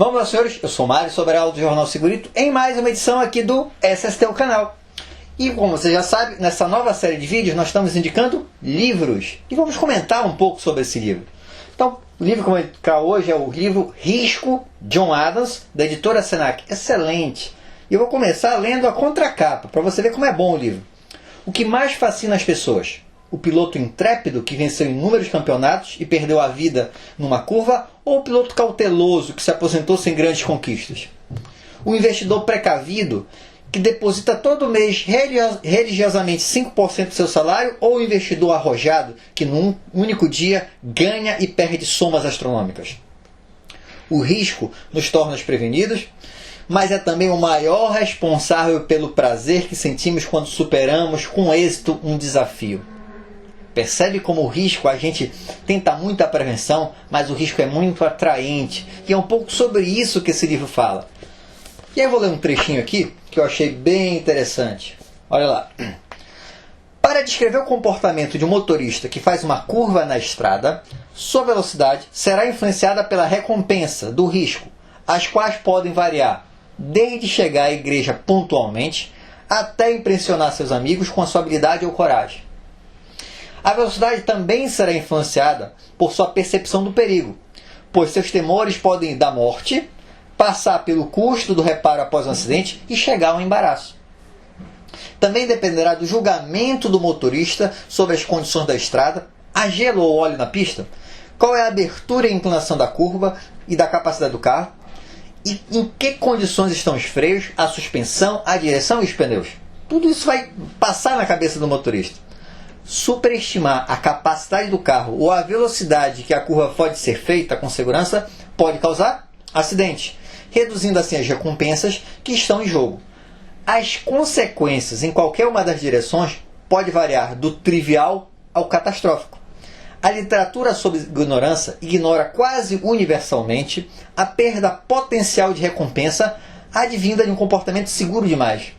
Vamos lá, senhores, eu sou Mário Sobral do Jornal Segurito em mais uma edição aqui do SST, o canal. E como você já sabe, nessa nova série de vídeos nós estamos indicando livros. E vamos comentar um pouco sobre esse livro. Então, o livro que eu vou indicar hoje é o livro Risco, John Adams, da editora Senac. Excelente! E eu vou começar lendo a contracapa, para você ver como é bom o livro. O que mais fascina as pessoas? O piloto intrépido que venceu inúmeros campeonatos e perdeu a vida numa curva, ou o piloto cauteloso que se aposentou sem grandes conquistas? O investidor precavido que deposita todo mês religiosamente 5% do seu salário, ou o investidor arrojado que num único dia ganha e perde somas astronômicas? O risco nos torna desprevenidos, mas é também o maior responsável pelo prazer que sentimos quando superamos com êxito um desafio. Percebe como o risco, a gente tenta muito a prevenção, mas o risco é muito atraente. E é um pouco sobre isso que esse livro fala. E aí eu vou ler um trechinho aqui, que eu achei bem interessante. Olha lá. Para descrever o comportamento de um motorista que faz uma curva na estrada, sua velocidade será influenciada pela recompensa do risco, as quais podem variar desde chegar à igreja pontualmente, até impressionar seus amigos com a sua habilidade ou coragem. A velocidade também será influenciada por sua percepção do perigo, pois seus temores podem ir da morte, passar pelo custo do reparo após um acidente e chegar ao embaraço. Também dependerá do julgamento do motorista sobre as condições da estrada, há gelo ou óleo na pista, qual é a abertura e inclinação da curva e da capacidade do carro, e em que condições estão os freios, a suspensão, a direção e os pneus. Tudo isso vai passar na cabeça do motorista. Superestimar a capacidade do carro ou a velocidade que a curva pode ser feita com segurança pode causar acidente, reduzindo assim as recompensas que estão em jogo. As consequências em qualquer uma das direções pode variar do trivial ao catastrófico. A literatura sobre ignorância ignora quase universalmente a perda potencial de recompensa advinda de um comportamento seguro demais.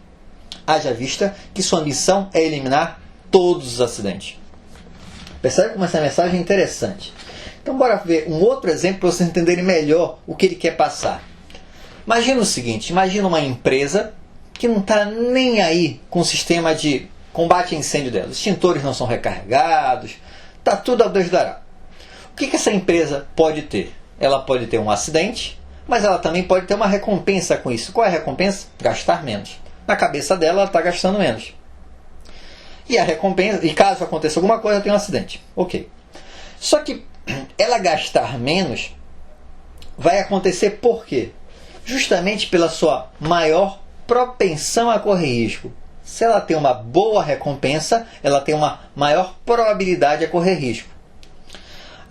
Haja vista que sua missão é eliminar todos os acidentes. Percebe como essa mensagem é interessante? Então bora ver um outro exemplo para vocês entenderem melhor o que ele quer passar. Imagina o seguinte, imagina uma empresa que não está nem aí com o sistema de combate a incêndio dela. Os extintores não são recarregados, está tudo a Deus dará. O que essa empresa pode ter? Ela pode ter um acidente, mas ela também pode ter uma recompensa com isso. Qual é a recompensa? Gastar menos. Na cabeça dela, ela está gastando menos. E a recompensa, e caso aconteça alguma coisa, tem um acidente. Ok. Só que ela gastar menos vai acontecer por quê? Justamente pela sua maior propensão a correr risco. Se ela tem uma boa recompensa, ela tem uma maior probabilidade a correr risco.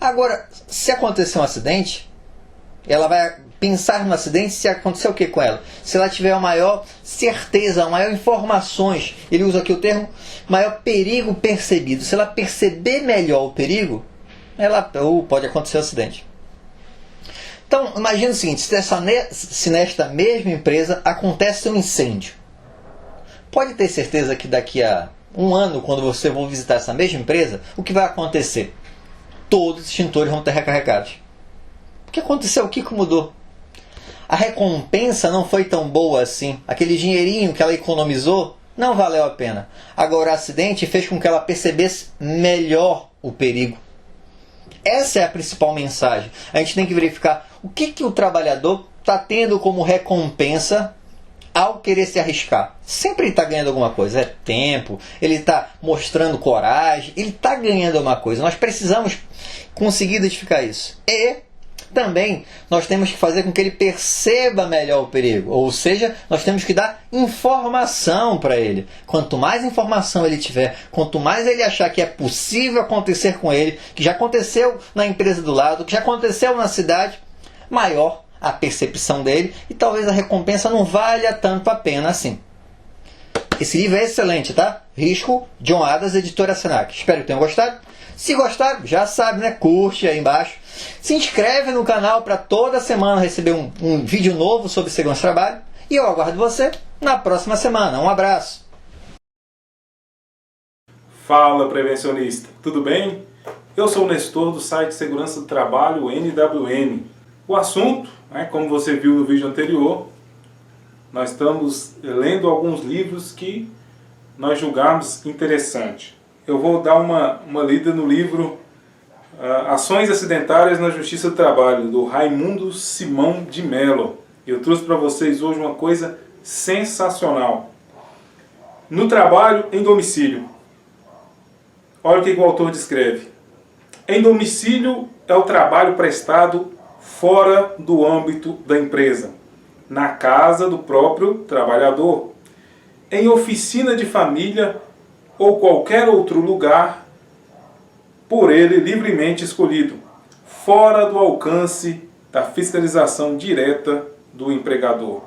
Agora, se acontecer um acidente, ela vai pensar no acidente se acontecer o que com ela? Se ela tiver uma maior certeza, maior informações, ele usa aqui o termo maior perigo percebido. Se ela perceber melhor o perigo, pode acontecer um acidente. Então, imagina o seguinte, se nesta mesma empresa acontece um incêndio. Pode ter certeza que daqui a um ano, quando você for visitar essa mesma empresa, o que vai acontecer? Todos os extintores vão estar recarregados. O que aconteceu? O que mudou? A recompensa não foi tão boa assim. Aquele dinheirinho que ela economizou não valeu a pena. Agora o acidente fez com que ela percebesse melhor o perigo. Essa é a principal mensagem. A gente tem que verificar o que o trabalhador está tendo como recompensa ao querer se arriscar. Sempre ele está ganhando alguma coisa. É tempo, ele está mostrando coragem, ele está ganhando alguma coisa. Nós precisamos conseguir identificar isso. E também nós temos que fazer com que ele perceba melhor o perigo. Ou seja, nós temos que dar informação para ele. Quanto mais informação ele tiver, quanto mais ele achar que é possível acontecer com ele, que já aconteceu na empresa do lado, que já aconteceu na cidade, maior a percepção dele e talvez a recompensa não valha tanto a pena assim. Esse livro é excelente, tá? Risco, John Adams, editora Senac. Espero que tenham gostado. Se gostaram, já sabe, né? Curte aí embaixo. Se inscreve no canal para toda semana receber um vídeo novo sobre segurança do trabalho. E eu aguardo você na próxima semana. Um abraço. Fala, prevencionista. Tudo bem? Eu sou o Nestor do site Segurança do Trabalho NWN. O assunto, né, como você viu no vídeo anterior, nós estamos lendo alguns livros que nós julgamos interessante. Eu vou dar uma lida no livro Ações Acidentárias na Justiça do Trabalho, do Raimundo Simão de Mello. Eu trouxe para vocês hoje uma coisa sensacional. No trabalho em domicílio. Olha o que o autor descreve. Em domicílio é o trabalho prestado fora do âmbito da empresa, na casa do próprio trabalhador, em oficina de família ou qualquer outro lugar por ele livremente escolhido, fora do alcance da fiscalização direta do empregador.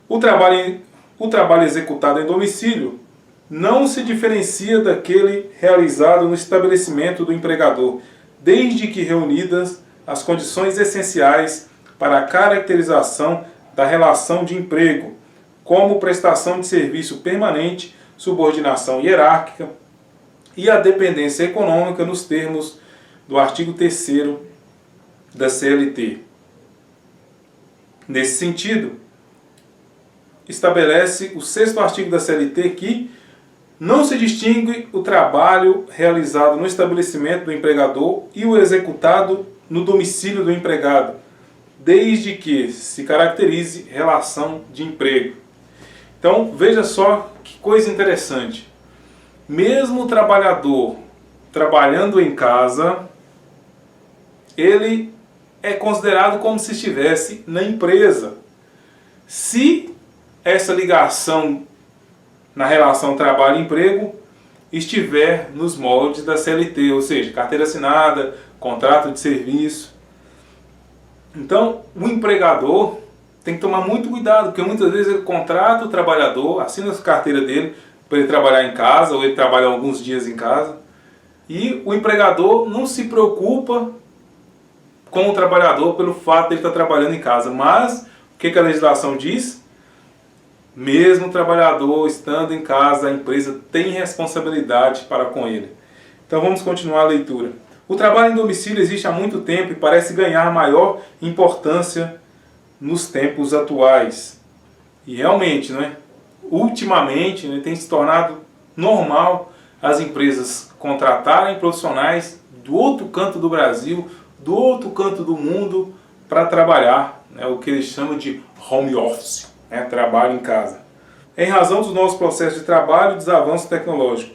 O trabalho executado em domicílio não se diferencia daquele realizado no estabelecimento do empregador, desde que reunidas as condições essenciais para a caracterização da relação de emprego, como prestação de serviço permanente, subordinação hierárquica e a dependência econômica nos termos do artigo 3º da CLT. Nesse sentido, estabelece o 6º artigo da CLT que não se distingue o trabalho realizado no estabelecimento do empregador e o executado no domicílio do empregado, desde que se caracterize relação de emprego. Então, veja só que coisa interessante. Mesmo o trabalhador trabalhando em casa, ele é considerado como se estivesse na empresa. Se essa ligação na relação trabalho-emprego estiver nos moldes da CLT, ou seja, carteira assinada, contrato de serviço. Então, o empregador tem que tomar muito cuidado, porque muitas vezes ele contrata o trabalhador, assina a carteira dele para ele trabalhar em casa, ou ele trabalha alguns dias em casa, e o empregador não se preocupa com o trabalhador pelo fato de ele estar trabalhando em casa. Mas, o que a legislação diz? Mesmo o trabalhador estando em casa, a empresa tem responsabilidade para com ele. Então vamos continuar a leitura. O trabalho em domicílio existe há muito tempo e parece ganhar maior importância nos tempos atuais. E realmente, ultimamente, tem se tornado normal as empresas contratarem profissionais do outro canto do Brasil, do outro canto do mundo, para trabalhar, o que eles chamam de home office. Trabalho em casa. Em razão dos novos processos de trabalho e dos avanços tecnológicos.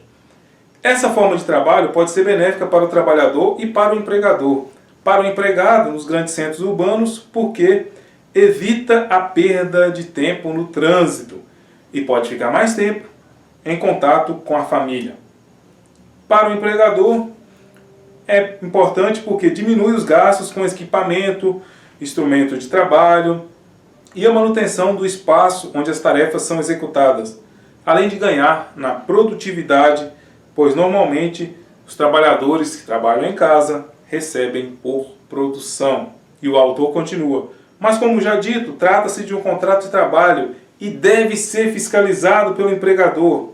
Essa forma de trabalho pode ser benéfica para o trabalhador e para o empregador. Para o empregado, nos grandes centros urbanos, porque evita a perda de tempo no trânsito e pode ficar mais tempo em contato com a família. Para o empregador, é importante porque diminui os gastos com equipamento, instrumento de trabalho, e a manutenção do espaço onde as tarefas são executadas, além de ganhar na produtividade, pois normalmente os trabalhadores que trabalham em casa recebem por produção. E o autor continua. Mas como já dito, trata-se de um contrato de trabalho e deve ser fiscalizado pelo empregador,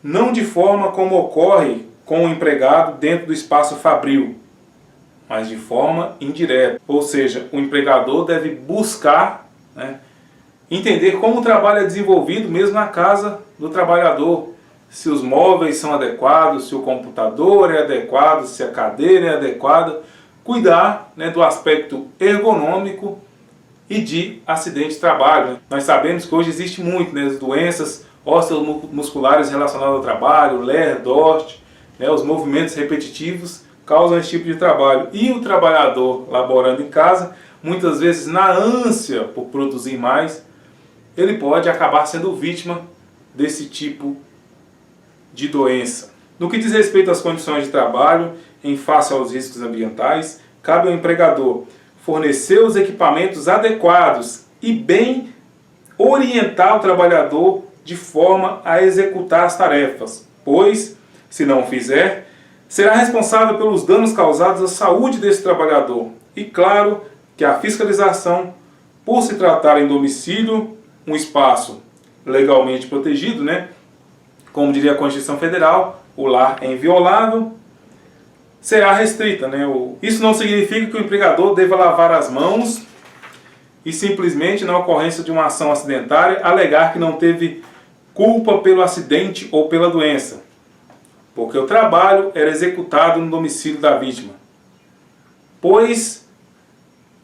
não de forma como ocorre com o empregado dentro do espaço fabril, mas de forma indireta. Ou seja, o empregador deve buscar entender como o trabalho é desenvolvido mesmo na casa do trabalhador. Se os móveis são adequados, se o computador é adequado, se a cadeira é adequada. Cuidar do aspecto ergonômico e de acidente de trabalho. Nós sabemos que hoje existe muito as doenças osteomusculares relacionadas ao trabalho, LER, DORT, os movimentos repetitivos causam esse tipo de trabalho. E o trabalhador laborando em casa, muitas vezes na ânsia por produzir mais, ele pode acabar sendo vítima desse tipo de doença. No que diz respeito às condições de trabalho, em face aos riscos ambientais, cabe ao empregador fornecer os equipamentos adequados e bem orientar o trabalhador de forma a executar as tarefas, pois, se não o fizer, será responsável pelos danos causados à saúde desse trabalhador. E claro que a fiscalização, por se tratar em domicílio, um espaço legalmente protegido, como diria a Constituição Federal, o lar é inviolável, será restrita, né? Isso não significa que o empregador deva lavar as mãos e simplesmente, na ocorrência de uma ação acidentária, alegar que não teve culpa pelo acidente ou pela doença, porque o trabalho era executado no domicílio da vítima. Pois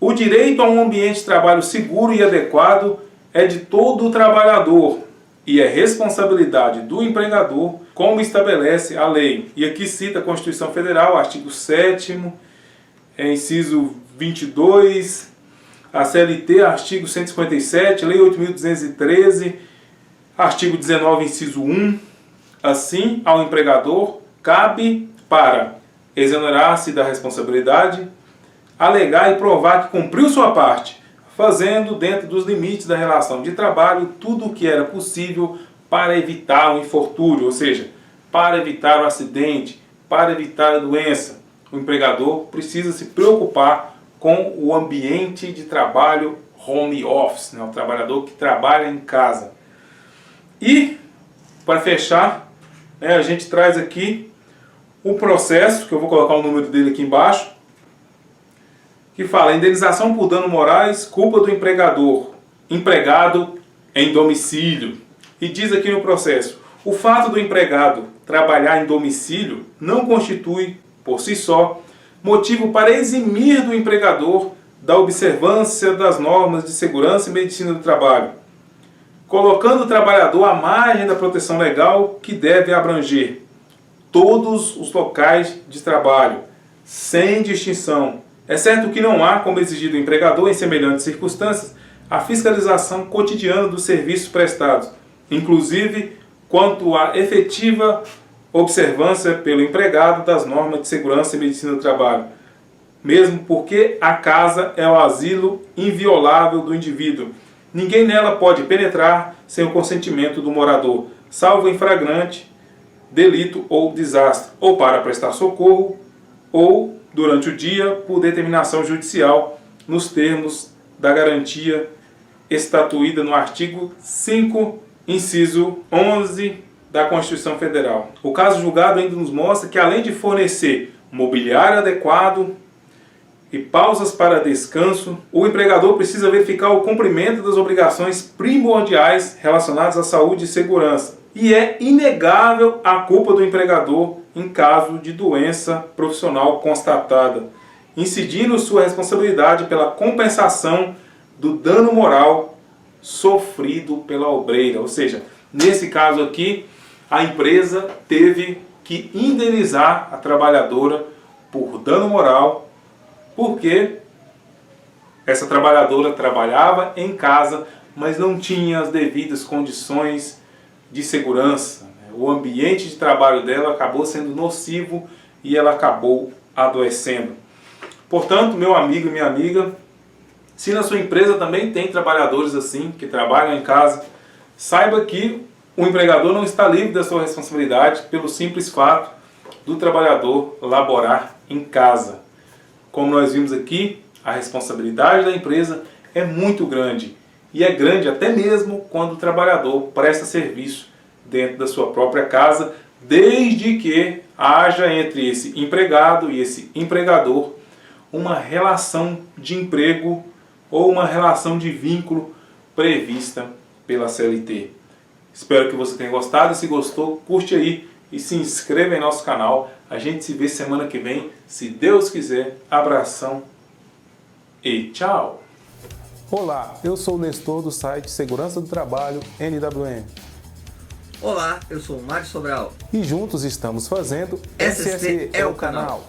o direito a um ambiente de trabalho seguro e adequado é de todo o trabalhador e é responsabilidade do empregador, como estabelece a lei. E aqui cita a Constituição Federal, artigo 7º, inciso 22, a CLT, artigo 157, Lei 8.213, artigo 19, inciso 1. Assim, ao empregador cabe para exonerar-se da responsabilidade, alegar e provar que cumpriu sua parte, fazendo dentro dos limites da relação de trabalho tudo o que era possível para evitar o infortúnio, ou seja, para evitar o acidente, para evitar a doença. O empregador precisa se preocupar com o ambiente de trabalho home office, né? O trabalhador que trabalha em casa. E, para fechar, a gente traz aqui um processo, que eu vou colocar o número dele aqui embaixo, que fala: indenização por danos morais, culpa do empregado em domicílio. E diz aqui no processo: o fato do empregado trabalhar em domicílio não constitui, por si só, motivo para eximir do empregador da observância das normas de segurança e medicina do trabalho, colocando o trabalhador à margem da proteção legal que deve abranger todos os locais de trabalho, sem distinção. É certo que não há, como exigir do empregador em semelhantes circunstâncias, a fiscalização cotidiana dos serviços prestados, inclusive quanto à efetiva observância pelo empregado das normas de segurança e medicina do trabalho, mesmo porque a casa é o asilo inviolável do indivíduo. Ninguém nela pode penetrar sem o consentimento do morador, salvo em flagrante delito ou desastre, ou para prestar socorro, ou durante o dia por determinação judicial, nos termos da garantia estatuída no artigo 5, inciso 11 da Constituição Federal. O caso julgado ainda nos mostra que, além de fornecer mobiliário adequado e pausas para descanso, o empregador precisa verificar o cumprimento das obrigações primordiais relacionadas à saúde e segurança. E é inegável a culpa do empregador em caso de doença profissional constatada, incidindo sua responsabilidade pela compensação do dano moral sofrido pela obreira. Ou seja, nesse caso aqui, a empresa teve que indenizar a trabalhadora por dano moral, porque essa trabalhadora trabalhava em casa, mas não tinha as devidas condições de segurança. O ambiente de trabalho dela acabou sendo nocivo e ela acabou adoecendo. Portanto, meu amigo e minha amiga, se na sua empresa também tem trabalhadores assim, que trabalham em casa, saiba que o empregador não está livre da sua responsabilidade pelo simples fato do trabalhador laborar em casa. Como nós vimos aqui, a responsabilidade da empresa é muito grande. E é grande até mesmo quando o trabalhador presta serviço dentro da sua própria casa, desde que haja entre esse empregado e esse empregador uma relação de emprego ou uma relação de vínculo prevista pela CLT. Espero que você tenha gostado. Se gostou, curte aí e se inscreva em nosso canal. A gente se vê semana que vem, se Deus quiser. Abração e tchau! Olá, eu sou o Nestor do site Segurança do Trabalho NWM. Olá, eu sou o Mário Sobral. E juntos estamos fazendo SST é o canal.